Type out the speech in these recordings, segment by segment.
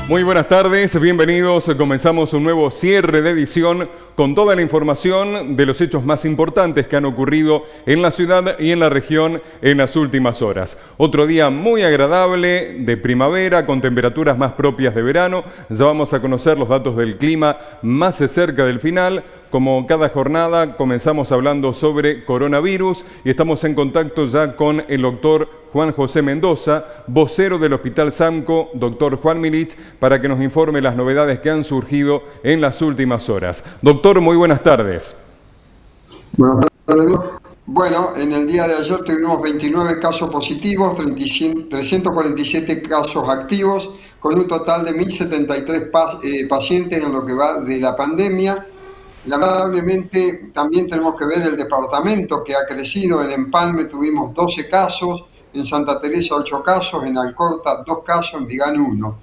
Muy buenas tardes, bienvenidos. Comenzamos un nuevo cierre de edición con toda la información de los hechos más importantes que han ocurrido en la ciudad y en la región en las últimas horas. Otro día muy agradable de primavera con temperaturas más propias de verano. Ya vamos a conocer los datos del clima más cerca del final. Como cada jornada comenzamos hablando sobre coronavirus y estamos en contacto ya con el doctor Juan José Mendoza, vocero del Hospital Samco, doctor Juan Milich, para que nos informe las novedades que han surgido en las últimas horas. Doctor, muy buenas tardes. Buenas tardes. Bueno, en el día de ayer tuvimos 29 casos positivos, 347 casos activos, con un total de 1.073 pacientes en lo que va de la pandemia. Lamentablemente también tenemos que ver el departamento que ha crecido. En Empalme tuvimos 12 casos, en Santa Teresa 8 casos, en Alcorta 2 casos, en Vigán 1.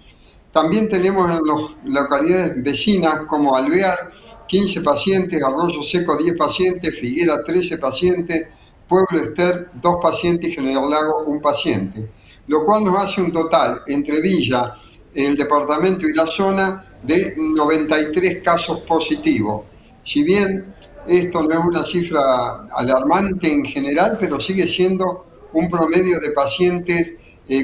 También tenemos en las localidades vecinas como Alvear 15 pacientes, Arroyo Seco 10 pacientes, Figuera 13 pacientes, Pueblo Ester 2 pacientes y General Lago 1 paciente. Lo cual nos hace un total entre Villa, el departamento y la zona de 93 casos positivos. Si bien esto no es una cifra alarmante en general, pero sigue siendo un promedio de pacientes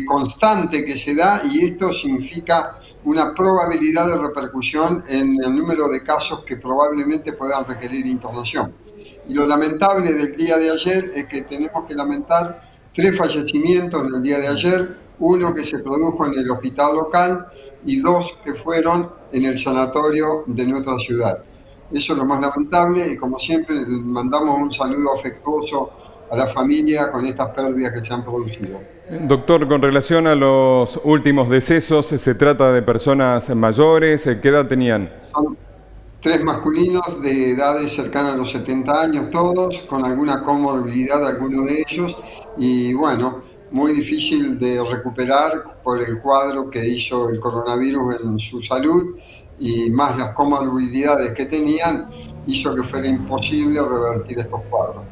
constante que se da, y esto significa una probabilidad de repercusión en el número de casos que probablemente puedan requerir internación. Y lo lamentable del día de ayer es que tenemos que lamentar 3 fallecimientos en el día de ayer, uno que se produjo en el hospital local y 2 que fueron en el sanatorio de nuestra ciudad. Eso es lo más lamentable y, como siempre, mandamos un saludo afectuoso a la familia con estas pérdidas que se han producido. Doctor, con relación a los últimos decesos, ¿se trata de personas mayores? ¿Qué edad tenían? Son 3 masculinos de edades cercanas a los 70 años, todos, con alguna comorbilidad alguno de ellos, y bueno, muy difícil de recuperar por el cuadro que hizo el coronavirus en su salud, y más las comorbilidades que tenían, hizo que fuera imposible revertir estos cuadros.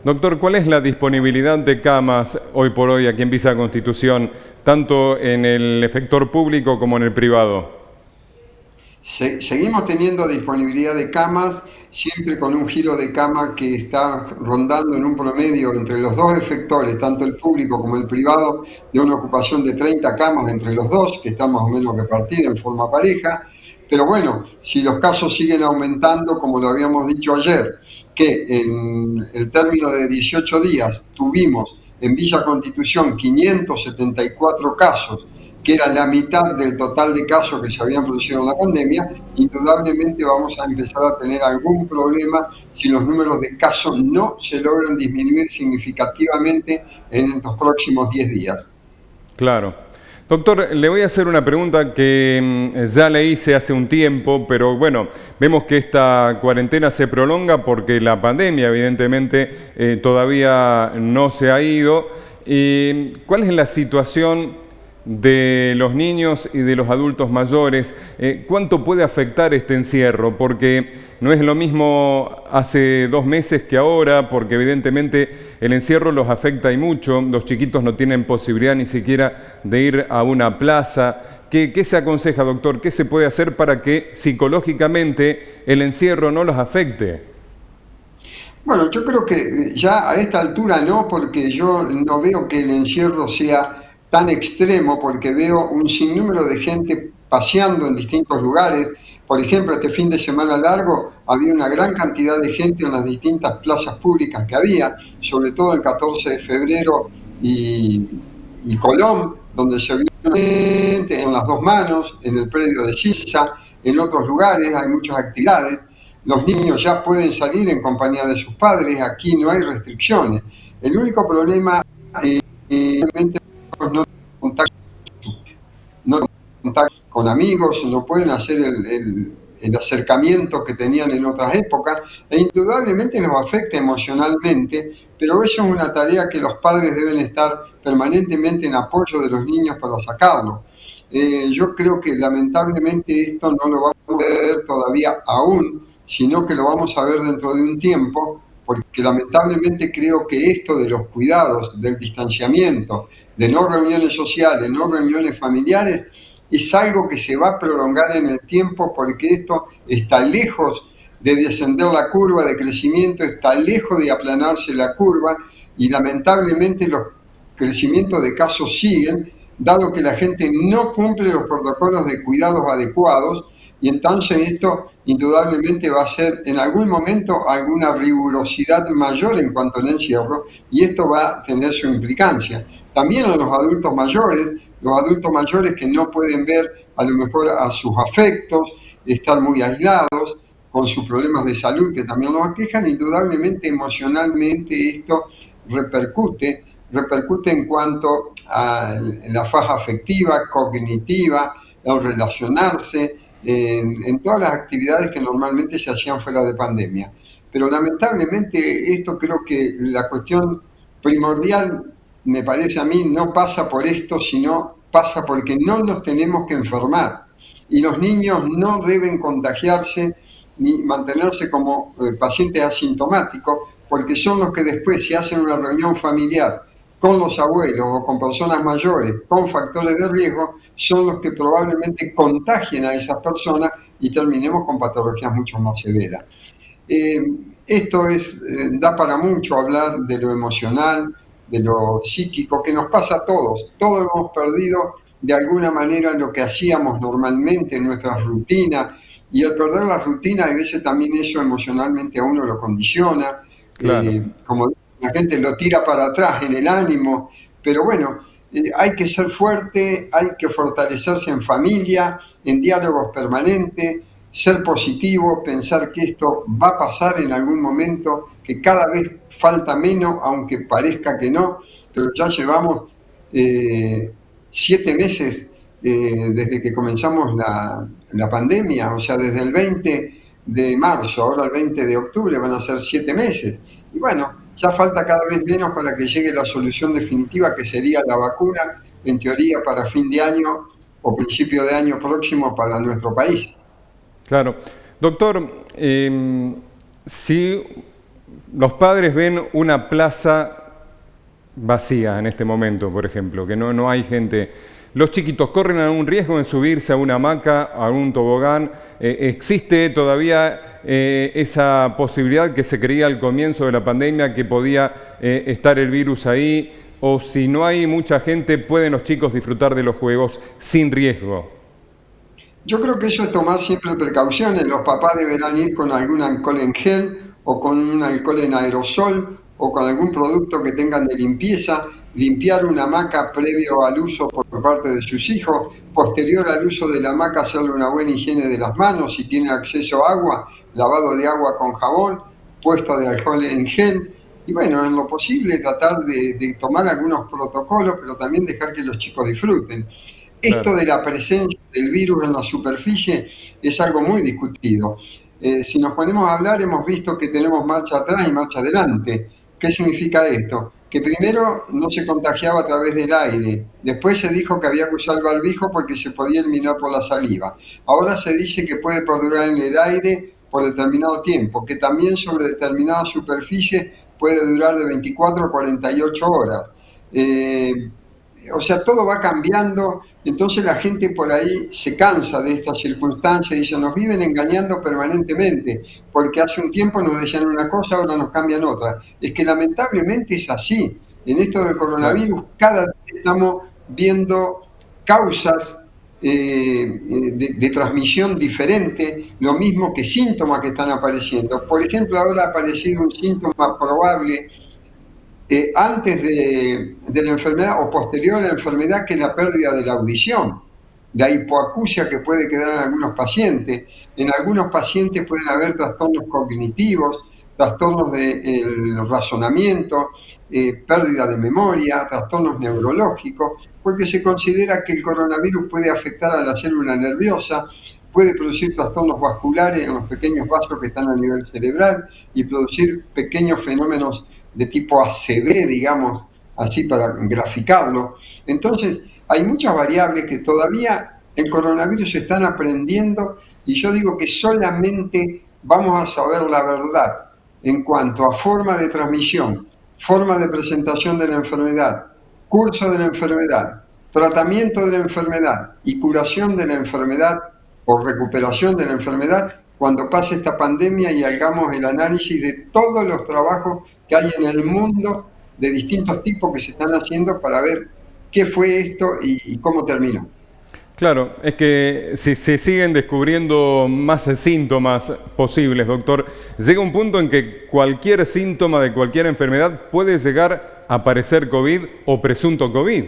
Doctor, ¿cuál es la disponibilidad de camas hoy por hoy aquí en Villa Constitución, tanto en el efector público como en el privado? Seguimos teniendo disponibilidad de camas, siempre con un giro de cama que está rondando en un promedio entre los dos efectores, tanto el público como el privado, de una ocupación de 30 camas entre los dos, que están más o menos repartidas en forma pareja. Pero bueno, si los casos siguen aumentando, como lo habíamos dicho ayer, que en el término de 18 días tuvimos en Villa Constitución 574 casos, que era la mitad del total de casos que se habían producido en la pandemia, indudablemente vamos a empezar a tener algún problema si los números de casos no se logran disminuir significativamente en estos próximos 10 días. Claro. Doctor, le voy a hacer una pregunta que ya le hice hace un tiempo, pero bueno, vemos que esta cuarentena se prolonga porque la pandemia evidentemente todavía no se ha ido. ¿Cuál es la situación de los niños y de los adultos mayores? ¿Cuánto puede afectar este encierro? Porque no es lo mismo hace 2 meses que ahora, porque evidentemente el encierro los afecta y mucho. Los chiquitos no tienen posibilidad ni siquiera de ir a una plaza. ¿Qué se aconseja, doctor? ¿Qué se puede hacer para que psicológicamente el encierro no los afecte? Bueno, yo creo que ya a esta altura no, porque yo no veo que el encierro sea tan extremo, porque veo un sinnúmero de gente paseando en distintos lugares. Por ejemplo, este fin de semana largo había una gran cantidad de gente en las distintas plazas públicas que había, sobre todo el 14 de febrero y Colón, donde se vio gente en las 2 manos, en el predio de Sisa, en otros lugares hay muchas actividades. Los niños ya pueden salir en compañía de sus padres, aquí no hay restricciones. El único problema es realmente no contacto con amigos, no pueden hacer el acercamiento que tenían en otras épocas, e indudablemente nos afecta emocionalmente, pero eso es una tarea que los padres deben estar permanentemente en apoyo de los niños para sacarlo. Yo creo que lamentablemente esto no lo vamos a ver todavía aún, sino que lo vamos a ver dentro de un tiempo, porque lamentablemente creo que esto de los cuidados, del distanciamiento, de no reuniones sociales, no reuniones familiares, es algo que se va a prolongar en el tiempo porque esto está lejos de descender la curva de crecimiento, está lejos de aplanarse la curva y lamentablemente los crecimientos de casos siguen, dado que la gente no cumple los protocolos de cuidados adecuados y entonces esto indudablemente va a ser en algún momento alguna rigurosidad mayor en cuanto al encierro y esto va a tener su implicancia. También a los adultos mayores que no pueden ver a lo mejor a sus afectos, estar muy aislados, con sus problemas de salud que también nos aquejan, indudablemente emocionalmente esto repercute en cuanto a la faja afectiva, cognitiva, el relacionarse, en todas las actividades que normalmente se hacían fuera de pandemia. Pero lamentablemente esto creo que la cuestión primordial, me parece a mí, no pasa por esto, sino pasa porque no nos tenemos que enfermar. Y los niños no deben contagiarse ni mantenerse como pacientes asintomáticos, porque son los que después, si hacen una reunión familiar con los abuelos o con personas mayores con factores de riesgo, son los que probablemente contagien a esas personas y terminemos con patologías mucho más severas. Esto da para mucho hablar de lo emocional, de lo psíquico, que nos pasa a todos. Todos hemos perdido de alguna manera lo que hacíamos normalmente en nuestras rutinas, y al perder la rutina, a veces también eso emocionalmente a uno lo condiciona, Claro. como la gente lo tira para atrás en el ánimo, pero bueno, hay que ser fuerte, hay que fortalecerse en familia, en diálogos permanentes, ser positivo, pensar que esto va a pasar en algún momento, que cada vez falta menos, aunque parezca que no, pero ya llevamos 7 meses desde que comenzamos la pandemia, o sea, desde el 20 de marzo, ahora el 20 de octubre van a ser 7 meses. Y bueno, ya falta cada vez menos para que llegue la solución definitiva, que sería la vacuna, en teoría para fin de año o principio de año próximo para nuestro país. Claro. Doctor, si los padres ven una plaza vacía en este momento, por ejemplo, que no hay gente, ¿los chiquitos corren algún riesgo en subirse a una hamaca, a un tobogán? ¿Existe todavía esa posibilidad que se creía al comienzo de la pandemia que podía estar el virus ahí? ¿O si no hay mucha gente, pueden los chicos disfrutar de los juegos sin riesgo? Yo creo que eso es tomar siempre precauciones. Los papás deberán ir con algún alcohol en gel o con un alcohol en aerosol o con algún producto que tengan de limpieza, limpiar una hamaca previo al uso por parte de sus hijos, posterior al uso de la hamaca hacerle una buena higiene de las manos, si tiene acceso a agua, lavado de agua con jabón, puesto de alcohol en gel. Y bueno, en lo posible tratar de tomar algunos protocolos, pero también dejar que los chicos disfruten. Esto Claro. de la presencia del virus en la superficie es algo muy discutido. Si nos ponemos a hablar, hemos visto que tenemos marcha atrás y marcha adelante. ¿Qué significa esto? Que primero no se contagiaba a través del aire, después se dijo que había que usar el barbijo porque se podía eliminar por la saliva. Ahora se dice que puede perdurar en el aire por determinado tiempo, que también sobre determinada superficie puede durar de 24 a 48 horas. O sea, todo va cambiando, entonces la gente por ahí se cansa de estas circunstancias y dice, nos viven engañando permanentemente, porque hace un tiempo nos decían una cosa, ahora nos cambian otra. Es que lamentablemente es así. En esto del Claro. coronavirus, cada día estamos viendo causas de transmisión diferente, lo mismo que síntomas que están apareciendo. Por ejemplo, ahora ha aparecido un síntoma probable antes de la enfermedad o posterior a la enfermedad, que es la pérdida de la audición, la hipoacusia que puede quedar en algunos pacientes. En algunos pacientes pueden haber trastornos cognitivos, trastornos del razonamiento, pérdida de memoria, trastornos neurológicos, porque se considera que el coronavirus puede afectar a la célula nerviosa, puede producir trastornos vasculares en los pequeños vasos que están a nivel cerebral y producir pequeños fenómenos de tipo ACV, digamos, así para graficarlo. Entonces, hay muchas variables que todavía el coronavirus se están aprendiendo y yo digo que solamente vamos a saber la verdad en cuanto a forma de transmisión, forma de presentación de la enfermedad, curso de la enfermedad, tratamiento de la enfermedad y curación de la enfermedad o recuperación de la enfermedad cuando pase esta pandemia y hagamos el análisis de todos los trabajos que hay en el mundo de distintos tipos que se están haciendo para ver qué fue esto y cómo terminó. Claro, es que si se siguen descubriendo más síntomas posibles, doctor, llega un punto en que cualquier síntoma de cualquier enfermedad puede llegar a parecer COVID o presunto COVID.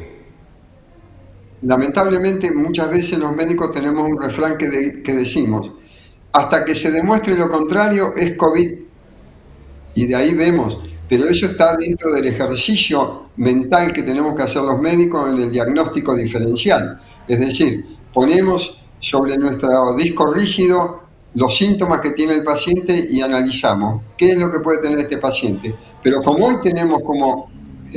Lamentablemente, muchas veces los médicos tenemos un refrán que decimos, hasta que se demuestre lo contrario es COVID. Y de ahí vemos, pero eso está dentro del ejercicio mental que tenemos que hacer los médicos en el diagnóstico diferencial. Es decir, ponemos sobre nuestro disco rígido los síntomas que tiene el paciente y analizamos qué es lo que puede tener este paciente. Pero como hoy tenemos como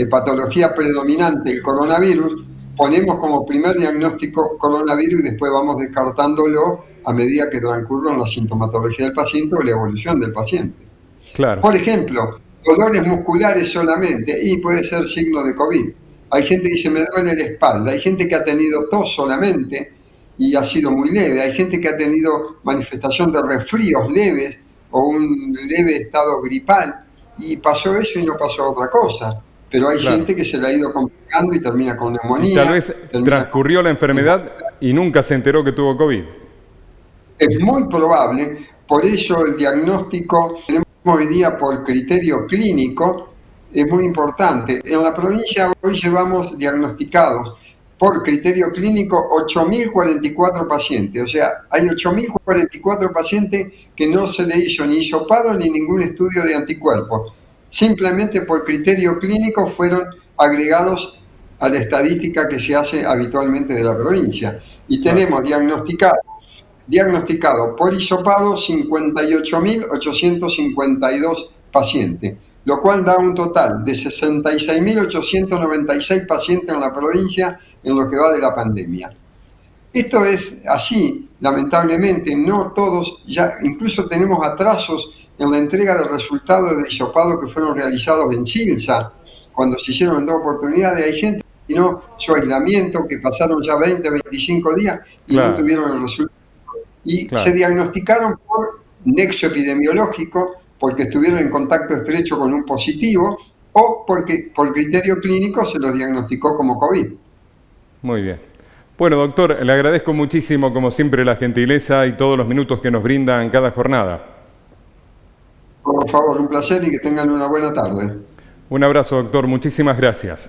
patología predominante el coronavirus, ponemos como primer diagnóstico coronavirus y después vamos descartándolo a medida que transcurre la sintomatología del paciente o la evolución del paciente. Claro. Por ejemplo, dolores musculares solamente, y puede ser signo de COVID. Hay gente que dice, me duele la espalda. Hay gente que ha tenido tos solamente y ha sido muy leve. Hay gente que ha tenido manifestación de resfríos leves o un leve estado gripal y pasó eso y no pasó otra cosa. Pero hay gente que se le ha ido complicando y termina con neumonía. Y tal vez transcurrió la enfermedad y nunca se enteró que tuvo COVID. Es muy probable, por eso el diagnóstico tenemos hoy día por criterio clínico es muy importante. En la provincia hoy llevamos diagnosticados por criterio clínico 8.044 pacientes, o sea, hay 8.044 pacientes que no se le hizo ni hisopado ni ningún estudio de anticuerpos. Simplemente por criterio clínico fueron agregados a la estadística que se hace habitualmente de la provincia. Y tenemos diagnosticado por hisopado 58.852 pacientes, lo cual da un total de 66.896 pacientes en la provincia en lo que va de la pandemia. Esto es así, lamentablemente, no todos, ya incluso tenemos atrasos en la entrega de resultados de hisopado que fueron realizados en Chilsa, cuando se hicieron en 2 oportunidades. Hay gente que no su aislamiento, que pasaron ya 20, 25 días y no tuvieron el resultado. Y se diagnosticaron por nexo epidemiológico, porque estuvieron en contacto estrecho con un positivo, o porque por criterio clínico se los diagnosticó como COVID. Muy bien. Bueno, doctor, le agradezco muchísimo, como siempre, la gentileza y todos los minutos que nos brindan cada jornada. Por favor, un placer y que tengan una buena tarde. Un abrazo, doctor. Muchísimas gracias.